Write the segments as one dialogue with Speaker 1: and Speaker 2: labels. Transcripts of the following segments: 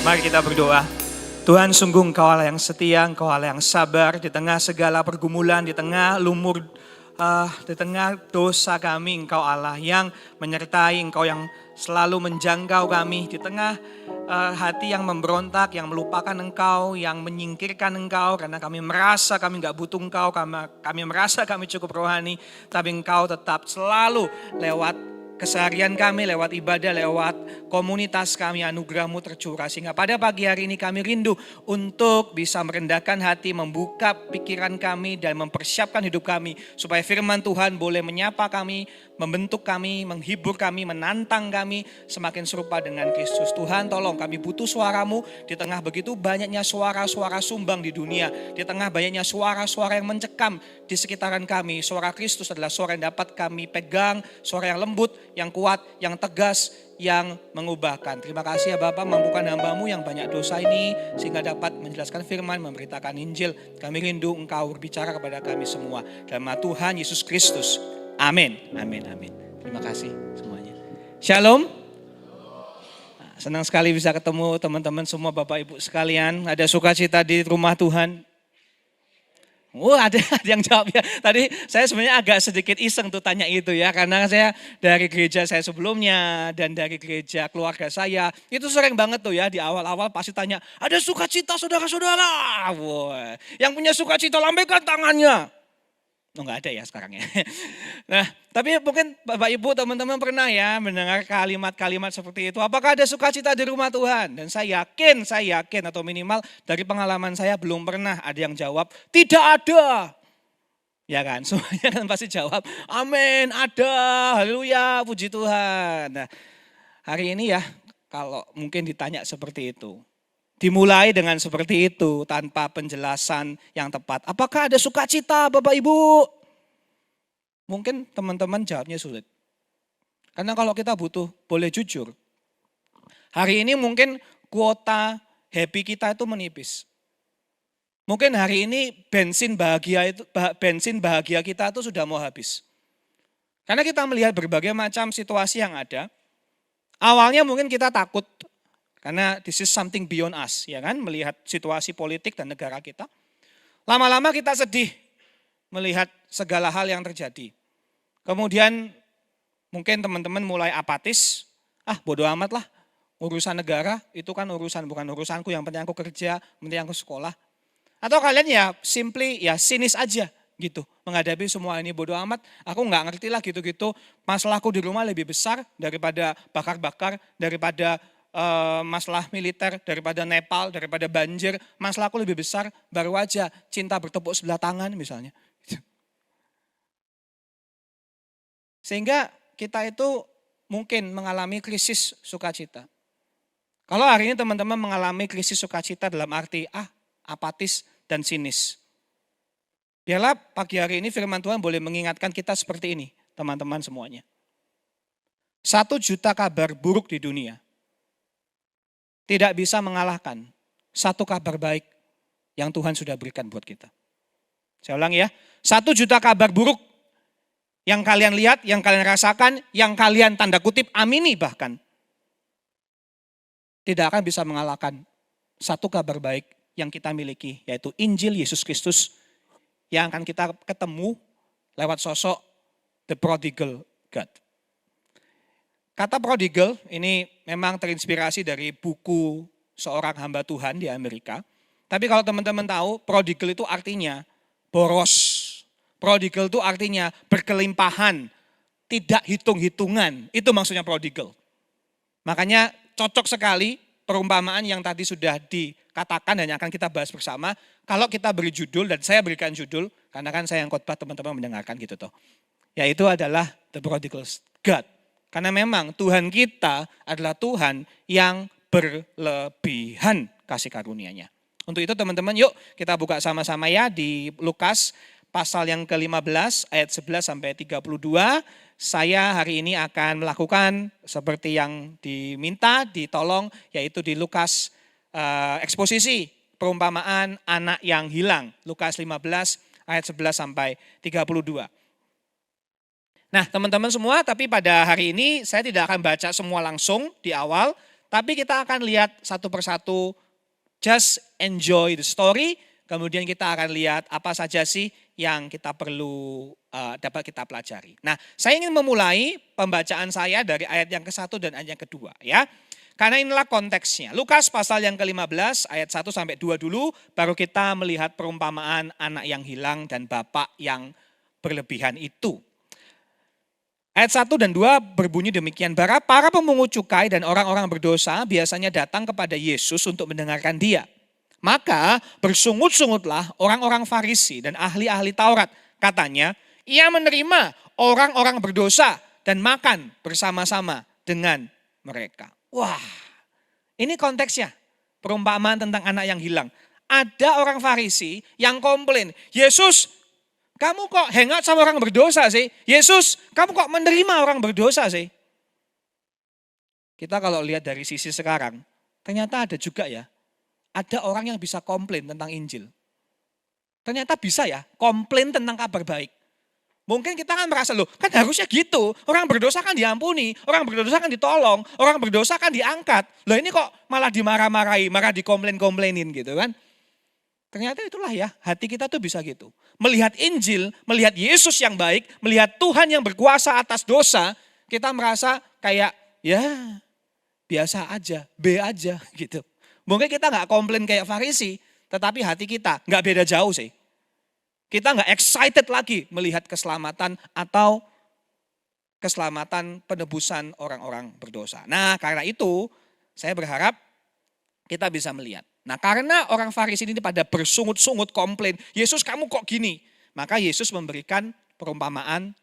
Speaker 1: Mari kita berdoa. Tuhan, sungguh Engkau Allah yang setia, Engkau Allah yang sabar di tengah segala pergumulan, di tengah di tengah dosa kami. Engkau Allah yang menyertai, Engkau yang selalu menjangkau kami di tengah hati yang memberontak, yang melupakan Engkau, yang menyingkirkan Engkau karena kami merasa kami gak butuh Engkau, kami merasa kami cukup rohani, tapi Engkau tetap selalu lewat keseharian kami, lewat ibadah, lewat komunitas kami, anugerah-Mu tercurah. Sehingga pada pagi hari ini kami rindu untuk bisa merendahkan hati, membuka pikiran kami dan mempersiapkan hidup kami. Supaya firman Tuhan boleh menyapa kami, membentuk kami, menghibur kami, menantang kami semakin serupa dengan Kristus. Tuhan, tolong kami butuh suara-Mu di tengah begitu banyaknya suara-suara sumbang di dunia. Di tengah banyaknya suara-suara yang mencekam di sekitaran kami. Suara Kristus adalah suara yang dapat kami pegang, suara yang lembut, yang kuat, yang tegas, yang mengubahkan. Terima kasih ya Bapak, mampukan hamba-Mu yang banyak dosa ini sehingga dapat menjelaskan firman, memberitakan Injil. Kami rindu Engkau berbicara kepada kami semua. Dalam nama Tuhan Yesus Kristus. Amin. Amin. Amin. Terima kasih semuanya. Shalom. Senang sekali bisa ketemu teman-teman semua, Bapak Ibu sekalian. Ada sukacita di rumah Tuhan. Oh, ada yang jawab ya. Tadi saya sebenarnya agak sedikit iseng tuh tanya itu ya. Karena saya dari gereja saya sebelumnya dan dari gereja keluarga saya. Itu sering banget tuh ya di awal-awal pasti tanya, ada sukacita saudara-saudara. Wah, yang punya sukacita lambaikan tangannya. Oh, enggak ada ya sekarang ya. Nah, tapi mungkin Bapak Ibu teman-teman pernah ya mendengar kalimat-kalimat seperti itu. Apakah ada sukacita di rumah Tuhan? Dan saya yakin atau minimal dari pengalaman saya belum pernah ada yang jawab tidak ada. Ya kan, semuanya kan pasti jawab amin, ada, haleluya, puji Tuhan. Nah, hari ini ya kalau mungkin ditanya seperti itu. Dimulai dengan seperti itu tanpa penjelasan yang tepat. Apakah ada sukacita Bapak Ibu? Mungkin teman-teman jawabnya sulit. Karena kalau kita boleh jujur. Hari ini mungkin kuota happy kita itu menipis. Mungkin hari ini bensin bahagia kita itu sudah mau habis. Karena kita melihat berbagai macam situasi yang ada. Awalnya mungkin kita takut. Karena this is something beyond us, ya kan? Melihat situasi politik dan negara kita. Lama-lama kita sedih melihat segala hal yang terjadi. Kemudian mungkin teman-teman mulai apatis. Bodo amat lah, urusan negara itu kan bukan urusanku, yang penting aku kerja, yang penting aku sekolah. Atau kalian ya simply ya sinis aja gitu. Menghadapi semua ini bodo amat, aku nggak ngerti lah gitu-gitu. Masalahku di rumah lebih besar daripada bakar-bakar, daripada masalah militer, daripada Nepal, daripada banjir, masalahku lebih besar, baru aja cinta bertepuk sebelah tangan misalnya. Sehingga kita itu mungkin mengalami krisis sukacita. Kalau hari ini teman-teman mengalami krisis sukacita dalam arti apatis dan sinis. Biarlah pagi hari ini firman Tuhan boleh mengingatkan kita seperti ini, teman-teman semuanya. 1 juta kabar buruk di dunia tidak bisa mengalahkan 1 kabar baik yang Tuhan sudah berikan buat kita. Saya ulang ya, 1 juta kabar buruk yang kalian lihat, yang kalian rasakan, yang kalian tanda kutip amini bahkan. Tidak akan bisa mengalahkan 1 kabar baik yang kita miliki, yaitu Injil Yesus Kristus yang akan kita ketemu lewat sosok the prodigal God. Kata prodigal ini memang terinspirasi dari buku seorang hamba Tuhan di Amerika. Tapi kalau teman-teman tahu, prodigal itu artinya boros. Prodigal itu artinya berkelimpahan, tidak hitung-hitungan. Itu maksudnya prodigal. Makanya cocok sekali perumpamaan yang tadi sudah dikatakan dan yang akan kita bahas bersama. Kalau kita beri judul, dan saya berikan judul, karena kan saya yang khotbah teman-teman mendengarkan gitu toh. Yaitu adalah The Prodigal God. Karena memang Tuhan kita adalah Tuhan yang berlebihan kasih karunia-Nya. Untuk itu teman-teman yuk kita buka sama-sama ya di Lukas pasal yang ke-15 ayat 11 sampai 32. Saya hari ini akan melakukan seperti yang diminta, ditolong, yaitu di Lukas eksposisi perumpamaan anak yang hilang. Lukas 15 ayat 11 sampai 32. Nah teman-teman semua, tapi pada hari ini saya tidak akan baca semua langsung di awal, Tapi kita akan lihat satu persatu, just enjoy the story. Kemudian kita akan lihat apa saja sih yang kita perlu dapat kita pelajari. Nah, saya ingin memulai pembacaan saya dari ayat yang ke-1 dan ayat yang kedua ya. Karena inilah konteksnya. Lukas pasal yang ke-15 ayat 1 sampai 2 dulu, baru kita melihat perumpamaan anak yang hilang dan bapak yang berlebihan itu. Ayat 1 dan 2 berbunyi demikian, para pemungut cukai dan orang-orang berdosa biasanya datang kepada Yesus untuk mendengarkan dia. Maka bersungut-sungutlah orang-orang Farisi dan ahli-ahli Taurat. Katanya, ia menerima orang-orang berdosa dan makan bersama-sama dengan mereka. Wah, ini konteksnya. Perumpamaan tentang anak yang hilang. Ada orang Farisi yang komplain, Yesus, kamu kok hangout sama orang berdosa sih? Yesus, kamu kok menerima orang berdosa sih? Kita kalau lihat dari sisi sekarang, ternyata ada juga ya. Ada orang yang bisa komplain tentang Injil. Ternyata bisa ya, komplain tentang kabar baik. Mungkin kita kan merasa, loh kan harusnya gitu. Orang berdosa kan diampuni, orang berdosa kan ditolong, orang berdosa kan diangkat. Loh ini kok malah dimarah-marahi, malah dikomplain-komplainin gitu kan. Ternyata itulah ya, hati kita tuh bisa gitu. Melihat Injil, melihat Yesus yang baik, melihat Tuhan yang berkuasa atas dosa, kita merasa kayak ya biasa aja, B aja gitu. Mungkin kita gak komplain kayak Farisi, tetapi hati kita gak beda jauh sih. Kita nggak excited lagi melihat keselamatan atau keselamatan penebusan orang-orang berdosa. Nah karena itu saya berharap kita bisa melihat. Nah karena orang Farisi ini pada bersungut-sungut komplain, Yesus kamu kok gini? Maka Yesus memberikan perumpamaan.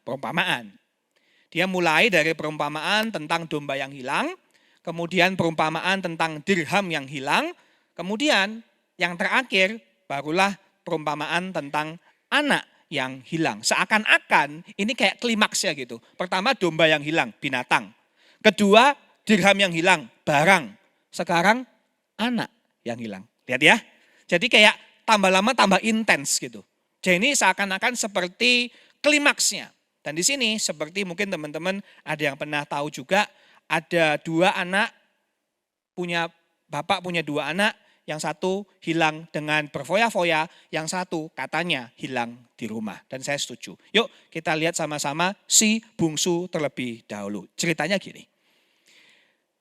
Speaker 1: Dia mulai dari perumpamaan tentang domba yang hilang, kemudian perumpamaan tentang dirham yang hilang, kemudian yang terakhir barulah perumpamaan tentang anak yang hilang. Seakan-akan ini kayak klimaksnya gitu. Pertama domba yang hilang, binatang. Kedua dirham yang hilang, barang. Sekarang anak yang hilang. Lihat ya. Jadi kayak tambah lama tambah intens gitu. Jadi ini seakan-akan seperti klimaksnya. Dan di sini seperti mungkin teman-teman ada yang pernah tahu juga, ada dua anak, bapak punya dua anak, yang satu hilang dengan berfoya-foya, yang satu katanya hilang di rumah. Dan saya setuju. Yuk kita lihat sama-sama si bungsu terlebih dahulu. Ceritanya gini.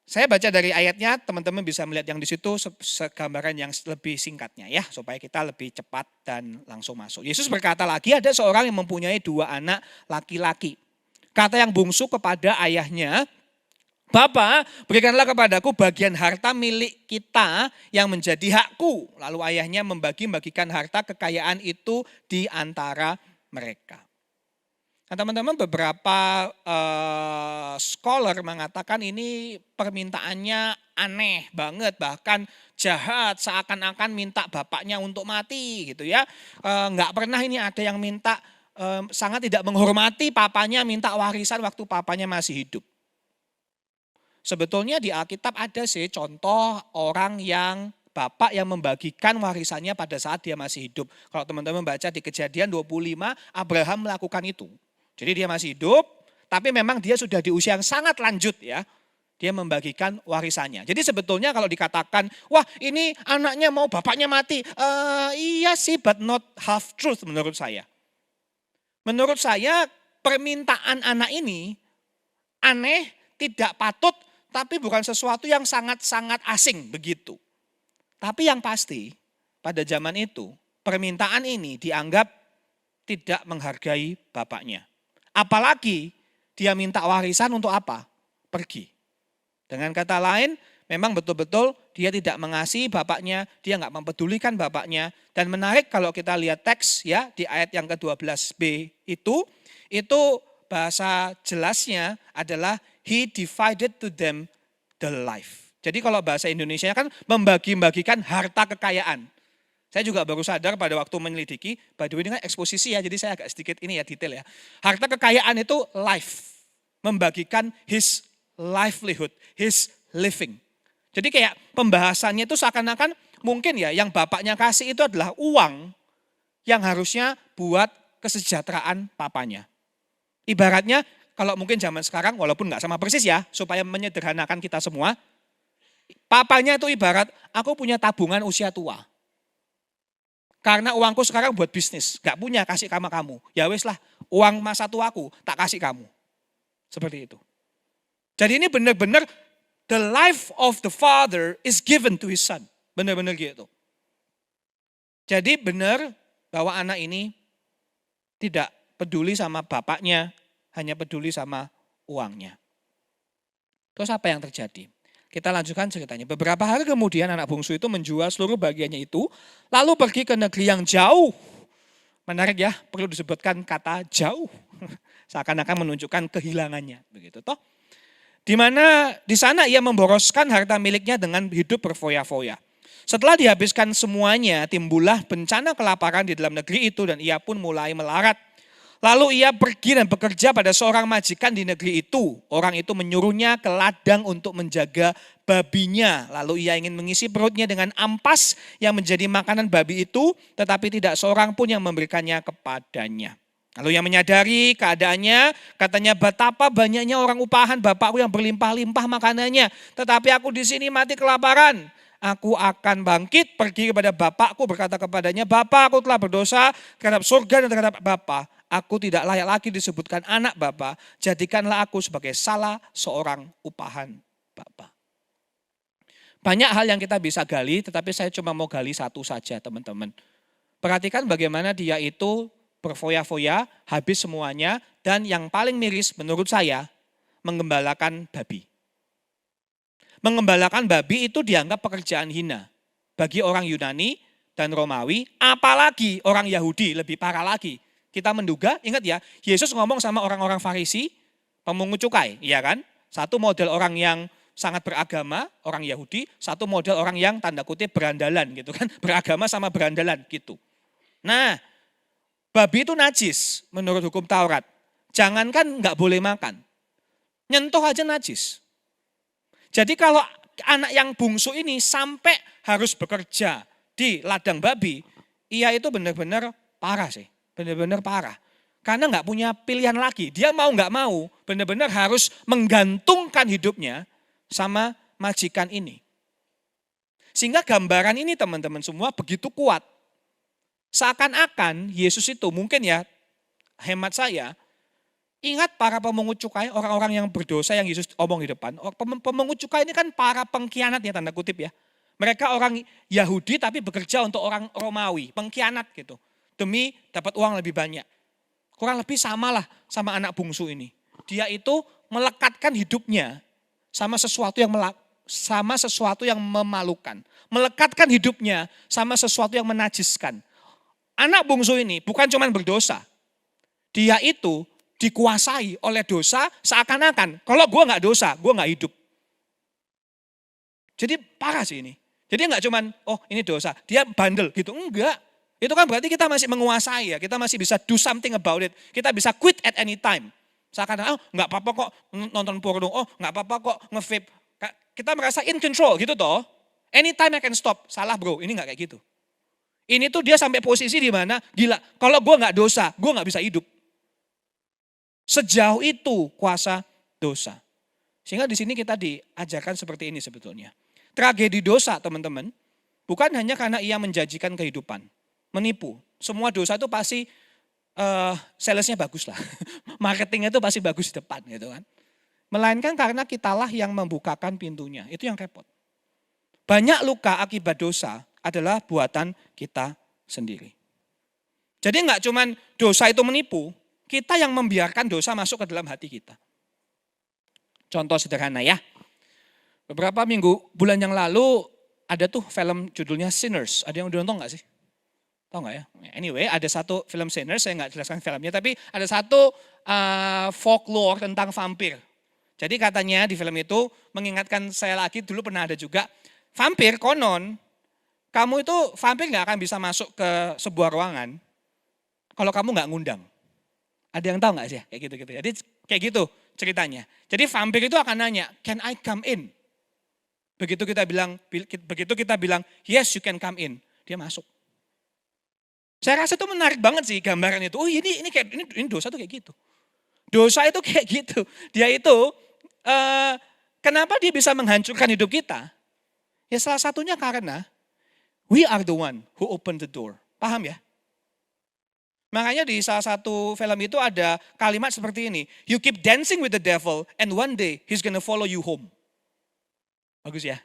Speaker 1: Saya baca dari ayatnya, teman-teman bisa melihat yang di situ segambaran yang lebih singkatnya ya. Supaya kita lebih cepat dan langsung masuk. Yesus berkata lagi, ada seorang yang mempunyai dua anak laki-laki. Kata yang bungsu kepada ayahnya, Bapak, berikanlah kepadaku bagian harta milik kita yang menjadi hakku. Lalu ayahnya membagi-bagikan harta kekayaan itu di antara mereka. Nah teman-teman, beberapa scholar mengatakan ini permintaannya aneh banget. Bahkan jahat, seakan-akan minta bapaknya untuk mati gitu ya. Nggak pernah ini ada yang minta, sangat tidak menghormati papanya minta warisan waktu papanya masih hidup. Sebetulnya di Alkitab ada sih contoh orang yang bapak yang membagikan warisannya pada saat dia masih hidup. Kalau teman-teman baca di Kejadian 25, Abraham melakukan itu. Jadi dia masih hidup, tapi memang dia sudah di usia yang sangat lanjut ya. Dia membagikan warisannya. Jadi sebetulnya kalau dikatakan, wah ini anaknya mau bapaknya mati. Iya sih, but not half truth menurut saya. Menurut saya permintaan anak ini aneh, tidak patut, tapi bukan sesuatu yang sangat-sangat asing begitu. Tapi yang pasti pada zaman itu permintaan ini dianggap tidak menghargai bapaknya. Apalagi dia minta warisan untuk apa? Pergi. Dengan kata lain memang betul-betul dia tidak mengasihi bapaknya, dia nggak mempedulikan bapaknya. Dan menarik kalau kita lihat teks ya di ayat yang ke-12b itu bahasa jelasnya adalah he divided to them the life. Jadi kalau bahasa Indonesia kan membagi-bagikan harta kekayaan. Saya juga baru sadar pada waktu menyelidiki, by the way ini kan eksposisi ya, jadi saya agak sedikit ini ya detail ya. Harta kekayaan itu life, membagikan his livelihood, his living. Jadi kayak pembahasannya itu seakan-akan mungkin ya yang bapaknya kasih itu adalah uang yang harusnya buat kesejahteraan papanya. Ibaratnya kalau mungkin zaman sekarang walaupun nggak sama persis ya supaya menyederhanakan kita semua.
Speaker 2: Papanya itu ibarat, aku punya tabungan usia tua. Karena uangku sekarang buat bisnis, gak punya kasih sama kamu. Ya wes lah, uang masa tuaku tak kasih kamu. Seperti itu. Jadi ini benar-benar the life of the father is given to his son. Benar-benar gitu. Jadi benar bahwa anak ini tidak peduli sama bapaknya, hanya peduli sama uangnya. Terus apa yang terjadi? Kita lanjutkan ceritanya. Beberapa hari kemudian anak bungsu itu menjual seluruh bagiannya itu, lalu pergi ke negeri yang jauh. Menarik ya, perlu disebutkan kata jauh. Seakan-akan menunjukkan kehilangannya, begitu toh. Di mana di sana ia memboroskan harta miliknya dengan hidup berfoya-foya. Setelah dihabiskan semuanya, timbullah bencana kelaparan di dalam negeri itu dan ia pun mulai melarat. Lalu ia pergi dan bekerja pada seorang majikan di negeri itu. Orang itu menyuruhnya ke ladang untuk menjaga babinya. Lalu ia ingin mengisi perutnya dengan ampas yang menjadi makanan babi itu, tetapi tidak seorang pun yang memberikannya kepadanya. Lalu ia menyadari keadaannya, katanya betapa banyaknya orang upahan bapakku yang berlimpah-limpah makanannya. Tetapi aku di sini mati kelaparan. Aku akan bangkit pergi kepada bapakku, berkata kepadanya, Bapa, aku telah berdosa terhadap surga dan terhadap Bapa. Aku tidak layak lagi disebutkan anak Bapa, jadikanlah aku sebagai salah seorang upahan Bapa. Banyak hal yang kita bisa gali, tetapi saya cuma mau gali satu saja teman-teman. Perhatikan bagaimana dia itu berfoya-foya, habis semuanya, dan yang paling miris menurut saya, menggembalakan babi. Menggembalakan babi itu dianggap pekerjaan hina. Bagi orang Yunani dan Romawi, apalagi orang Yahudi, lebih parah lagi. Kita menduga, ingat ya, Yesus ngomong sama orang-orang Farisi, pemungut cukai, iya kan? Satu model orang yang sangat beragama, orang Yahudi, satu model orang yang tanda kutip berandalan gitu kan, beragama sama berandalan gitu. Nah, babi itu najis menurut hukum Taurat. Jangankan nggak boleh makan, nyentuh aja najis. Jadi kalau anak yang bungsu ini sampai harus bekerja di ladang babi, ia itu benar-benar parah sih. Benar-benar parah. Karena nggak punya pilihan lagi. Dia mau nggak mau benar-benar harus menggantungkan hidupnya sama majikan ini. Sehingga gambaran ini teman-teman semua begitu kuat. Seakan-akan Yesus itu mungkin ya hemat saya, ingat para pemungut cukai, orang-orang yang berdosa yang Yesus omong di depan. Pemungut cukai ini kan para pengkhianat ya tanda kutip ya. Mereka orang Yahudi tapi bekerja untuk orang Romawi, pengkhianat gitu. Demi dapat uang lebih banyak. Kurang lebih samalah sama anak bungsu ini. Dia itu melekatkan hidupnya sama sesuatu yang memalukan. Melekatkan hidupnya sama sesuatu yang menajiskan. Anak bungsu ini bukan cuma berdosa. Dia itu dikuasai oleh dosa seakan-akan. Kalau gue gak dosa, gue gak hidup. Jadi parah sih ini. Jadi gak cuma, oh ini dosa, dia bandel gitu. Enggak. Itu kan berarti kita masih menguasai ya, kita masih bisa do something about it. Kita bisa quit at any time. Seakan-akan, oh nggak apa-apa kok nonton porno, oh nggak apa-apa kok nge-vape. Kita merasa in control gitu toh. Anytime I can stop. Salah bro, ini nggak kayak gitu. Ini tuh dia sampai posisi di mana, gila, kalau gue nggak dosa, gue nggak bisa hidup. Sejauh itu kuasa dosa. Sehingga di sini kita diajarkan seperti ini sebetulnya. Tragedi dosa teman-teman, bukan hanya karena ia menjanjikan kehidupan. Menipu. Semua dosa itu pasti salesnya bagus lah. Marketingnya itu pasti bagus di depan gitu kan. Melainkan karena kitalah yang membukakan pintunya. Itu yang repot. Banyak luka akibat dosa adalah buatan kita sendiri. Jadi enggak cuman dosa itu menipu, kita yang membiarkan dosa masuk ke dalam hati kita. Contoh sederhana ya. Beberapa bulan yang lalu ada tuh film judulnya Sinners. Ada yang udah nonton enggak sih? Tahu nggak ya? Anyway, ada satu film Sinners, saya nggak jelaskan filmnya, tapi ada satu folklore tentang vampir. Jadi katanya di film itu mengingatkan saya lagi, dulu pernah ada juga, vampir konon, kamu itu vampir nggak akan bisa masuk ke sebuah ruangan kalau kamu nggak ngundang. Ada yang tahu nggak sih? Kayak gitu-gitu. Jadi kayak gitu ceritanya. Jadi vampir itu akan nanya, can I come in? Begitu kita bilang, yes you can come in, dia masuk. Saya rasa itu menarik banget sih gambaran itu. Oh ini dosa tuh kayak gitu. Dosa itu kayak gitu. Dia itu, kenapa dia bisa menghancurkan hidup kita? Ya salah satunya karena we are the one who open the door. Paham ya? Makanya di salah satu film itu ada kalimat seperti ini. You keep dancing with the devil and one day he's gonna follow you home. Bagus ya.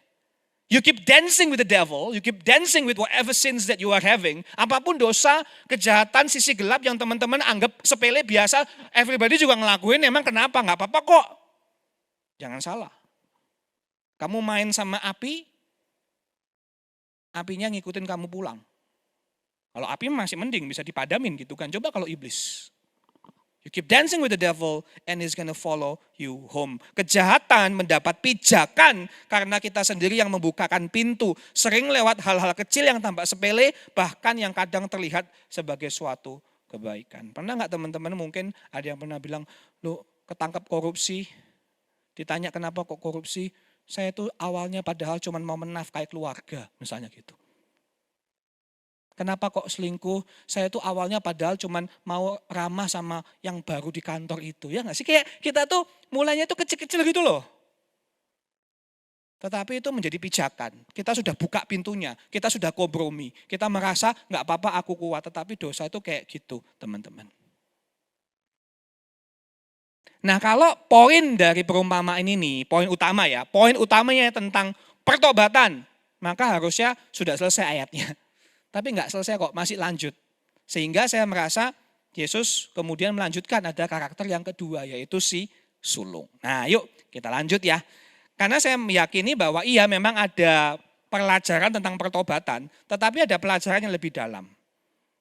Speaker 2: You keep dancing with the devil, you keep dancing with whatever sins that you are having. Apapun dosa, kejahatan, sisi gelap yang teman-teman anggap sepele biasa, everybody juga ngelakuin, emang kenapa? Nggak apa-apa kok. Jangan salah. Kamu main sama api, apinya ngikutin kamu pulang. Kalau api masih mending, bisa dipadamin gitu kan. Coba kalau iblis. You keep dancing with the devil and he's gonna follow you home. Kejahatan mendapat pijakan karena kita sendiri yang membukakan pintu. Sering lewat hal-hal kecil yang tampak sepele, bahkan yang kadang terlihat sebagai suatu kebaikan. Pernah nggak teman-teman mungkin ada yang pernah bilang, lu ketangkap korupsi, ditanya kenapa kok korupsi, saya tuh awalnya padahal cuma mau menafkahi keluarga, misalnya gitu. Kenapa kok selingkuh? Saya tuh awalnya padahal cuman mau ramah sama yang baru di kantor itu. Ya nggak sih? Kayak kita tuh mulainya tuh kecil-kecil gitu loh. Tetapi itu menjadi pijakan. Kita sudah buka pintunya. Kita sudah kompromi. Kita merasa nggak apa-apa aku kuat. Tetapi dosa itu kayak gitu teman-teman. Nah kalau poin dari perumpamaan ini, poin utama ya. Poin utamanya tentang pertobatan. Maka harusnya sudah selesai ayatnya. Tapi enggak selesai kok, masih lanjut. Sehingga saya merasa Yesus kemudian melanjutkan ada karakter yang kedua, yaitu si sulung. Nah yuk kita lanjut ya. Karena saya meyakini bahwa iya memang ada pelajaran tentang pertobatan, tetapi ada pelajaran yang lebih dalam.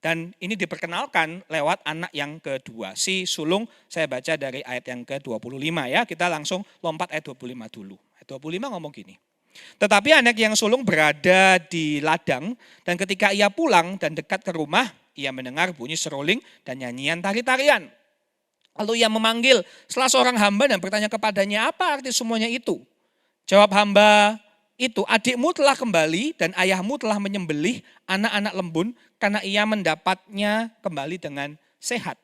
Speaker 2: Dan ini diperkenalkan lewat anak yang kedua. Si sulung saya baca dari ayat yang ke-25 ya. Kita langsung lompat ayat 25 dulu. Ayat 25 ngomong gini. Tetapi anak yang sulung berada di ladang dan ketika ia pulang dan dekat ke rumah, ia mendengar bunyi seruling dan nyanyian tari-tarian. Lalu ia memanggil salah seorang hamba dan bertanya kepadanya, apa arti semuanya itu? Jawab hamba itu, adikmu telah kembali dan ayahmu telah menyembelih anak-anak lembun karena ia mendapatnya kembali dengan sehat.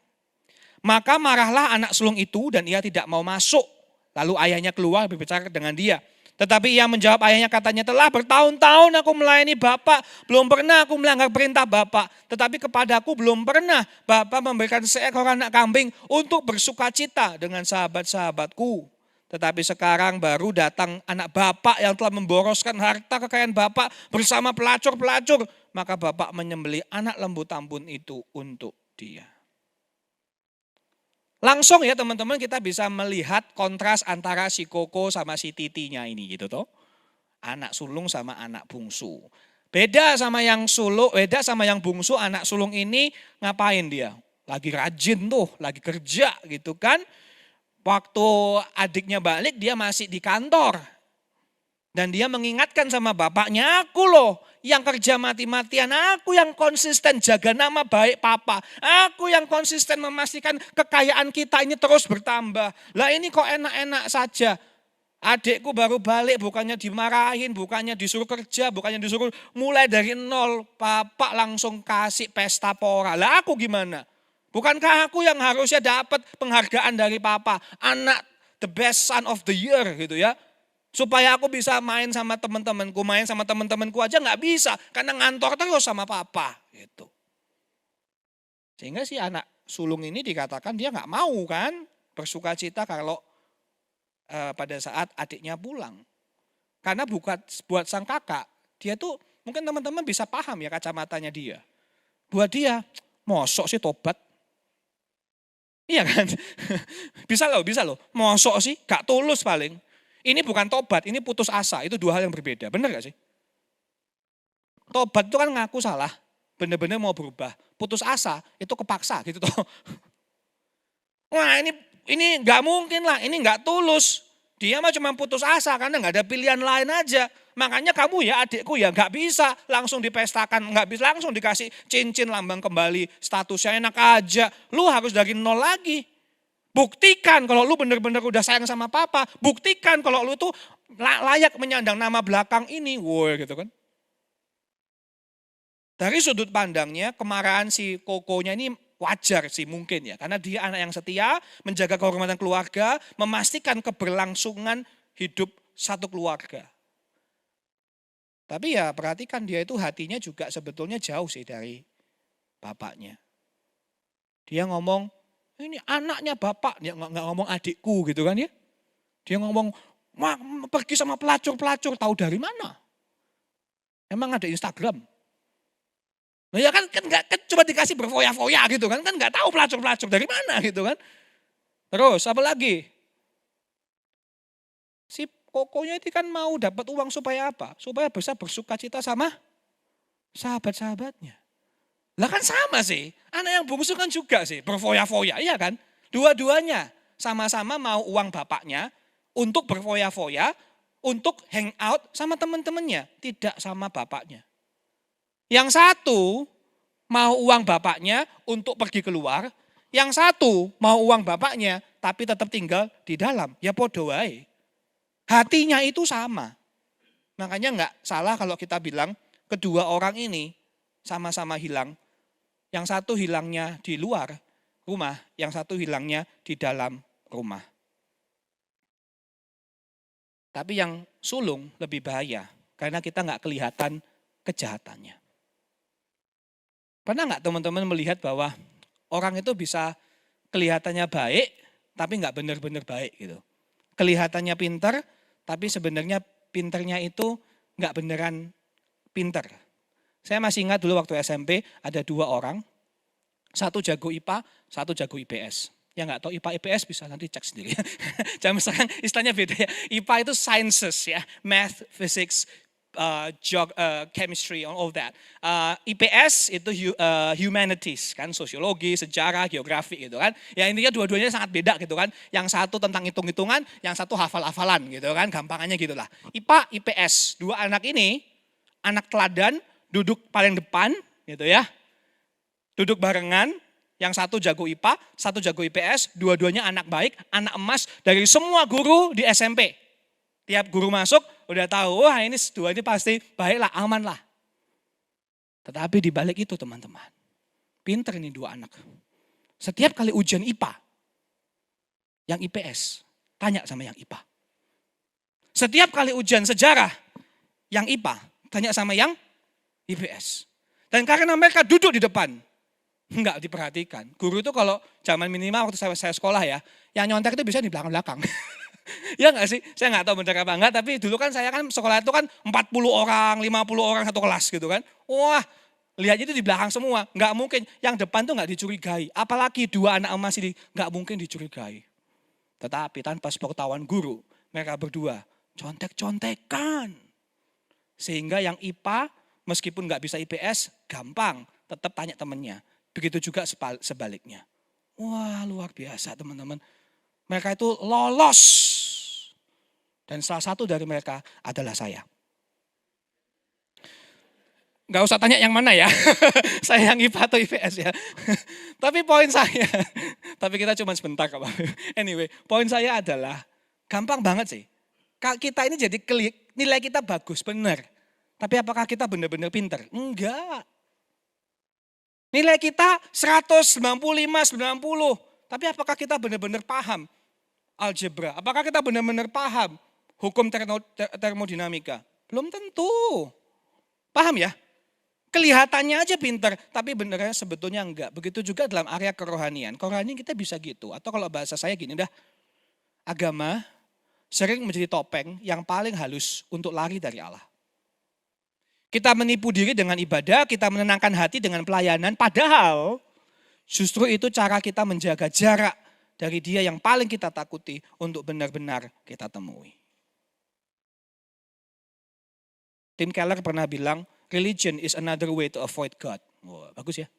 Speaker 2: Maka marahlah anak sulung itu dan ia tidak mau masuk. Lalu ayahnya keluar berbicara dengan dia. Tetapi ia menjawab ayahnya katanya, telah bertahun-tahun aku melayani Bapak, belum pernah aku melanggar perintah Bapak. Tetapi kepadaku belum pernah Bapak memberikan seekor anak kambing untuk bersukacita dengan sahabat-sahabatku. Tetapi sekarang baru datang anak Bapak yang telah memboroskan harta kekayaan Bapak bersama pelacur-pelacur. Maka Bapak menyembelih anak lembu tambun itu untuk dia. Langsung ya teman-teman kita bisa melihat kontras antara si Koko sama si Titinya ini gitu toh. Anak sulung sama anak bungsu. Beda sama yang sulung, beda sama yang bungsu, anak sulung ini ngapain dia? Lagi rajin tuh, lagi kerja gitu kan. Waktu adiknya balik dia masih di kantor. Dan dia mengingatkan sama bapaknya, aku loh yang kerja mati-matian, aku yang konsisten jaga nama baik papa. Aku yang konsisten memastikan kekayaan kita ini terus bertambah. Lah ini kok enak-enak saja. Adikku baru balik bukannya dimarahin, bukannya disuruh kerja, bukannya disuruh mulai dari nol. Papa langsung kasih pesta pora. Lah aku gimana? Bukankah aku yang harusnya dapat penghargaan dari papa? Anak the best son of the year gitu ya. Supaya aku bisa main sama teman-temanku aja nggak bisa. Karena ngantor terus sama papa. Gitu. Sehingga si anak sulung ini dikatakan dia nggak mau kan bersukacita kalau pada saat adiknya pulang. Karena buat sang kakak, dia tuh mungkin teman-teman bisa paham ya kacamatanya dia. Buat dia, mosok sih tobat. Iya kan? Bisa loh. Mosok sih, gak tulus paling. Ini bukan tobat, ini putus asa. Itu dua hal yang berbeda. Benar gak sih? Tobat itu kan ngaku salah. Benar-benar mau berubah. Putus asa itu kepaksa gitu toh. Wah ini gak mungkin lah. Ini gak tulus. Dia mah cuma putus asa karena gak ada pilihan lain aja. Makanya kamu ya adikku ya gak bisa langsung dipestakan. Gak bisa langsung dikasih cincin lambang kembali. Statusnya enak aja. Lu harus dari nol lagi. Buktikan kalau lu benar-benar udah sayang sama papa. Buktikan kalau lu tuh layak menyandang nama belakang ini. Woi gitu kan. Dari sudut pandangnya kemarahan si Kokonya ini wajar sih mungkin ya. Karena dia anak yang setia, menjaga kehormatan keluarga, memastikan keberlangsungan hidup satu keluarga. Tapi ya perhatikan dia itu hatinya juga sebetulnya jauh sih dari bapaknya. Dia ngomong, ini anaknya bapak, dia nggak ngomong adikku gitu kan ya. Dia ngomong, pergi sama pelacur-pelacur, tahu dari mana? Emang ada Instagram? Nah ya kan nggak kan cuma dikasih berfoya-foya gitu kan nggak tahu pelacur-pelacur dari mana gitu kan. Terus apa lagi? Si kokonya itu kan mau dapat uang supaya apa? Supaya bisa bersuka cita sama sahabat-sahabatnya. Lah kan sama sih, anak yang bungsu kan juga sih berfoya-foya, iya kan? Dua-duanya sama-sama mau uang bapaknya untuk berfoya-foya, untuk hang out sama teman-temannya, tidak sama bapaknya. Yang satu mau uang bapaknya untuk pergi keluar, yang satu mau uang bapaknya tapi tetap tinggal di dalam, ya podo wae. Hatinya itu sama. Makanya enggak salah kalau kita bilang kedua orang ini sama-sama hilang. Yang satu hilangnya di luar rumah, yang satu hilangnya di dalam rumah. Tapi yang sulung lebih bahaya, karena kita nggak kelihatan kejahatannya. Pernah nggak teman-teman melihat bahwa orang itu bisa kelihatannya baik, tapi nggak benar-benar baik gitu. Kelihatannya pinter, tapi sebenarnya pinternya itu nggak beneran pinter. Saya masih ingat dulu waktu SMP ada 2 orang, satu jago IPA, satu jago IPS. Yang nggak tahu IPA IPS bisa nanti cek sendiri. Jangan sekarang istilahnya beda ya. IPA itu sciences ya, math, physics, chemistry, all that. IPS itu humanities kan, sosiologi, sejarah, geografi gitu kan. Ya intinya dua-duanya sangat beda gitu kan. Yang satu tentang hitung-hitungan, yang satu hafal-hafalan gitu kan, gampangannya gitulah. IPA, IPS, 2 anak ini, anak teladan, duduk paling depan gitu ya. Duduk barengan, yang satu jago IPA, satu jago IPS, dua-duanya anak baik, anak emas dari semua guru di SMP. Tiap guru masuk udah tahu, wah ini dua ini pasti baiklah, aman lah. Tetapi di balik itu teman-teman, pinter ini 2 anak. Setiap kali ujian IPA, yang IPS tanya sama yang IPA. Setiap kali ujian sejarah, yang IPA tanya sama yang IPS. Dan karena mereka duduk di depan, enggak diperhatikan. Guru itu kalau zaman minimal waktu saya sekolah ya, yang nyontek itu bisa di belakang-belakang. Ya enggak sih? Saya enggak tahu benar apa enggak, tapi dulu kan saya kan sekolah itu kan 40 orang, 50 orang satu kelas gitu kan. Wah, lihatnya itu di belakang semua. Enggak mungkin, yang depan tuh enggak dicurigai. Apalagi 2 anak emas ini, enggak mungkin dicurigai. Tetapi tanpa sepengetahuan guru, mereka berdua contek-contekan. Sehingga yang IPA meskipun enggak bisa IPS, gampang tetap tanya temannya. Begitu juga sebaliknya. Wah luar biasa teman-teman. Mereka itu lolos. Dan salah satu dari mereka adalah saya. Gak usah tanya yang mana ya. Saya yang IPA atau IPS ya. Tapi poin saya, tapi kita cuma sebentar kok. Anyway, poin saya adalah gampang banget sih. Kita ini jadi klik, nilai kita bagus, benar. Tapi apakah kita benar-benar pinter? Enggak. Nilai kita 195, 90. Tapi apakah kita benar-benar paham algebra? Apakah kita benar-benar paham hukum termodinamika? Belum tentu. Paham ya? Kelihatannya aja pinter, tapi benernya sebetulnya enggak. Begitu juga dalam area kerohanian. Kerohanian kita bisa gitu. Atau kalau bahasa saya gini, udah agama sering menjadi topeng yang paling halus untuk lari dari Allah. Kita menipu diri dengan ibadah, kita menenangkan hati dengan pelayanan. Padahal justru itu cara kita menjaga jarak dari dia yang paling kita takuti untuk benar-benar kita temui. Tim Keller pernah bilang, religion is another way to avoid God. Wah, bagus ya.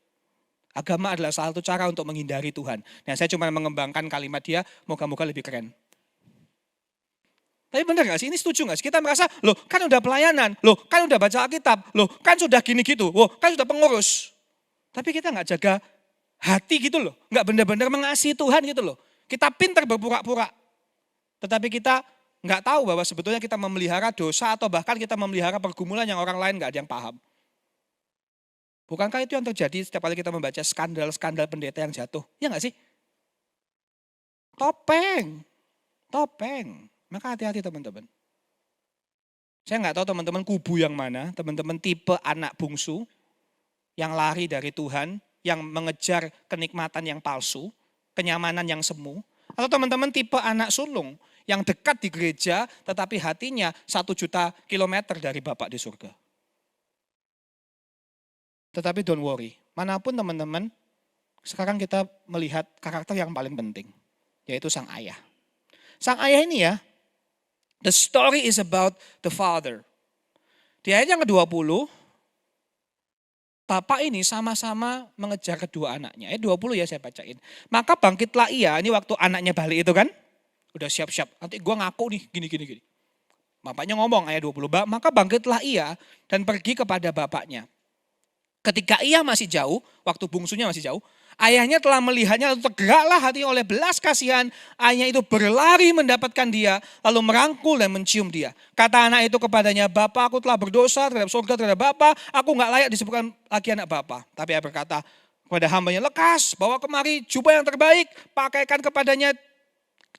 Speaker 2: Agama adalah salah satu cara untuk menghindari Tuhan. Nah, saya cuma mengembangkan kalimat dia, moga-moga lebih keren. Tapi benar gak sih? Ini setuju gak sih? Kita merasa, loh kan udah pelayanan, loh kan udah baca Alkitab, loh kan sudah gini gitu, loh kan sudah pengurus. Tapi kita gak jaga hati gitu loh. Gak benar-benar mengasihi Tuhan gitu loh. Kita pintar berpura-pura. Tetapi kita gak tahu bahwa sebetulnya kita memelihara dosa atau bahkan kita memelihara pergumulan yang orang lain gak ada yang paham. Bukankah itu yang terjadi setiap kali kita membaca skandal-skandal pendeta yang jatuh? Ya gak sih? Topeng. Maka hati-hati teman-teman. Saya nggak tahu teman-teman kubu yang mana, teman-teman tipe anak bungsu yang lari dari Tuhan, yang mengejar kenikmatan yang palsu, kenyamanan yang semu. Atau teman-teman tipe anak sulung yang dekat di gereja tetapi hatinya 1 juta kilometer dari Bapak di surga. Tetapi don't worry, manapun teman-teman, sekarang kita melihat karakter yang paling penting, yaitu sang ayah. Sang ayah ini ya, the story is about the father. Di ayat yang ke-20, Bapak ini sama-sama mengejar kedua anaknya. Ayat 20 ya saya bacain. Maka bangkitlah ia, ini waktu anaknya balik itu kan. Udah siap-siap, nanti gue ngaku nih gini. Bapaknya ngomong ayat 20, maka bangkitlah ia dan pergi kepada bapaknya. Ketika ia masih jauh, waktu bungsunya masih jauh, ayahnya telah melihatnya lalu tergeraklah hati oleh belas kasihan. Ayahnya itu berlari mendapatkan dia, lalu merangkul dan mencium dia. Kata anak itu kepadanya, Bapa, aku telah berdosa terhadap surga, terhadap Bapa, aku enggak layak disebutkan lagi anak Bapa. Tapi ayah berkata kepada hambanya, lekas, bawa kemari jubah yang terbaik, pakaikan kepadanya,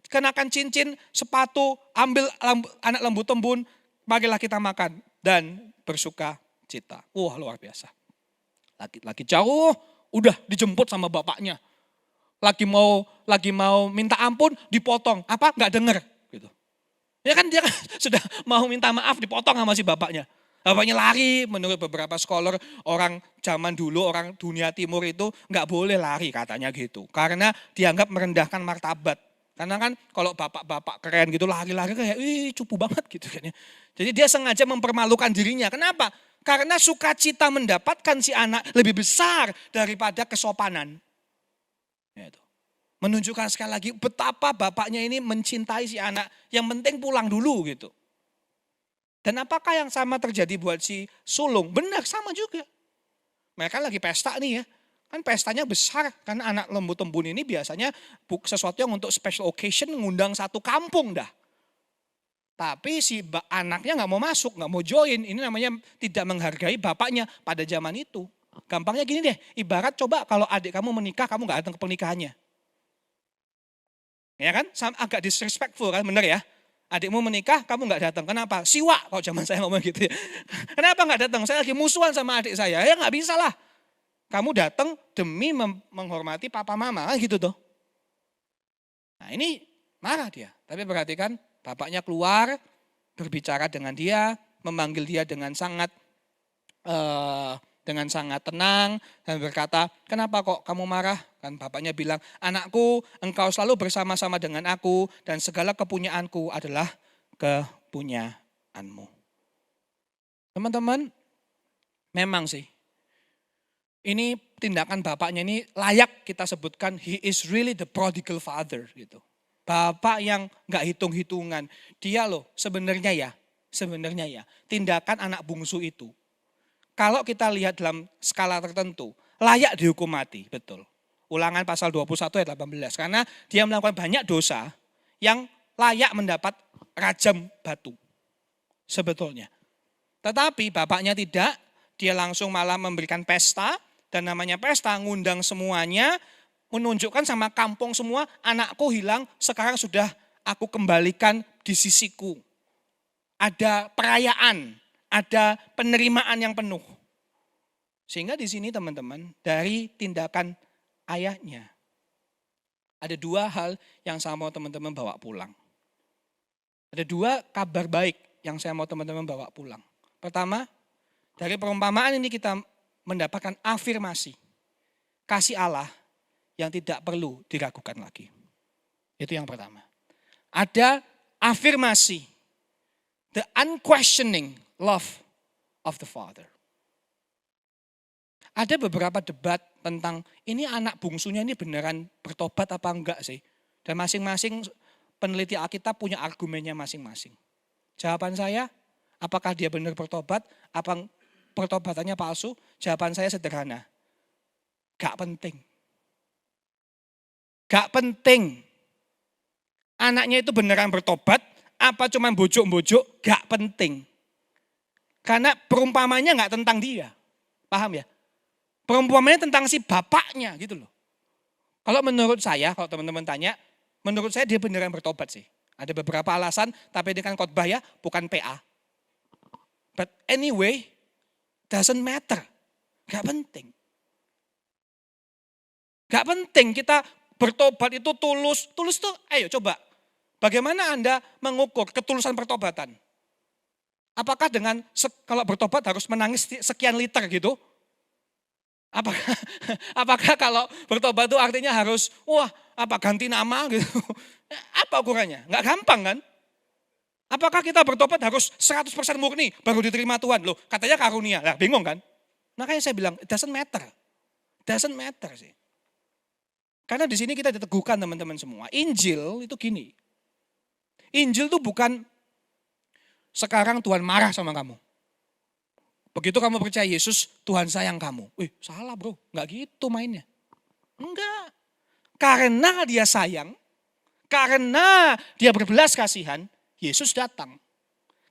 Speaker 2: kenakan cincin, sepatu, ambil anak lembu tembun, marilah kita makan dan bersuka cita. Wah, luar biasa. Lagi jauh, udah dijemput sama bapaknya. Lagi mau minta ampun, dipotong. Apa? Nggak denger. Gitu. Ya kan dia kan sudah mau minta maaf, dipotong sama si bapaknya. Bapaknya lari, menurut beberapa scholar, orang zaman dulu, orang dunia timur itu nggak boleh lari katanya gitu. Karena dianggap merendahkan martabat. Karena kan kalau bapak-bapak keren gitu lari-lari kayak, cupu banget gitu kan ya. Jadi dia sengaja mempermalukan dirinya. Kenapa? Karena sukacita mendapatkan si anak lebih besar daripada kesopanan. Gitu. Menunjukkan sekali lagi betapa bapaknya ini mencintai si anak. Yang penting pulang dulu gitu. Dan apakah yang sama terjadi buat si sulung? Benar, sama juga. Mereka lagi pesta nih ya. Kan pestanya besar, karena anak lembu tembun ini biasanya sesuatu yang untuk special occasion ngundang satu kampung dah. Tapi si anaknya nggak mau masuk, nggak mau join. Ini namanya tidak menghargai bapaknya pada zaman itu. Gampangnya gini deh, ibarat coba kalau adik kamu menikah, kamu nggak datang ke pernikahannya. Ya kan, agak disrespectful kan, bener ya. Adikmu menikah, kamu nggak datang. Kenapa? Siwa kalau zaman saya ngomong gitu ya. Kenapa nggak datang? Saya lagi musuhan sama adik saya. Ya nggak bisa lah. Kamu datang demi menghormati papa mama, gitu tuh. Nah ini marah dia. Tapi perhatikan, bapaknya keluar, berbicara dengan dia, memanggil dia dengan sangat tenang dan berkata, kenapa kok kamu marah? Kan bapaknya bilang, anakku, engkau selalu bersama-sama dengan aku dan segala kepunyaanku adalah kepunyaanmu. Teman-teman, memang sih, ini tindakan bapaknya ini layak kita sebutkan, he is really the prodigal father gitu. Bapak yang gak hitung-hitungan. Dia loh sebenarnya ya, tindakan anak bungsu itu. Kalau kita lihat dalam skala tertentu, layak dihukum mati, betul. Ulangan pasal 21 ayat 18. Karena dia melakukan banyak dosa yang layak mendapat rajam batu. Sebetulnya. Tetapi bapaknya tidak, dia langsung malah memberikan pesta. Dan namanya pesta, ngundang semuanya, menunjukkan sama kampung semua, anakku hilang, sekarang sudah aku kembalikan di sisiku. Ada perayaan, ada penerimaan yang penuh. Sehingga di sini teman-teman, dari tindakan ayahnya, ada dua hal yang saya mau teman-teman bawa pulang. Ada dua kabar baik yang saya mau teman-teman bawa pulang. Pertama, dari perumpamaan ini kita mendapatkan afirmasi kasih Allah yang tidak perlu diragukan lagi. Itu yang pertama. Ada afirmasi, the unquestioning love of the Father. Ada beberapa debat tentang ini anak bungsunya ini beneran bertobat apa enggak sih? Dan masing-masing peneliti Alkitab punya argumennya masing-masing. Jawaban saya, apakah dia benar bertobat? Apa pertobatannya palsu? Jawaban saya sederhana. Gak penting. Gak penting. Anaknya itu beneran bertobat, apa cuma bujuk-bujuk, gak penting. Karena perumpamannya gak tentang dia. Paham ya? Perumpamannya tentang si bapaknya gitu loh. Kalau menurut saya, kalau teman-teman tanya, menurut saya dia beneran bertobat sih. Ada beberapa alasan, tapi dengan khotbah ya, bukan PA. But anyway, doesn't matter. Gak penting. Gak penting kita bertobat itu tulus. Tulus tuh, ayo coba. Bagaimana Anda mengukur ketulusan pertobatan? Apakah dengan kalau bertobat harus menangis sekian liter gitu? Apakah kalau bertobat itu artinya harus ganti nama gitu? Apa ukurannya? Nggak gampang kan? Apakah kita bertobat harus 100% murni baru diterima Tuhan? Loh, katanya karunia. Lah, bingung kan? Makanya saya bilang, it doesn't matter. Doesn't matter sih. Karena di sini kita diteguhkan teman-teman semua. Injil itu gini. Injil itu bukan sekarang Tuhan marah sama kamu. Begitu kamu percaya Yesus, Tuhan sayang kamu. Salah bro, nggak gitu mainnya. Enggak. Karena dia sayang, karena dia berbelas kasihan, Yesus datang.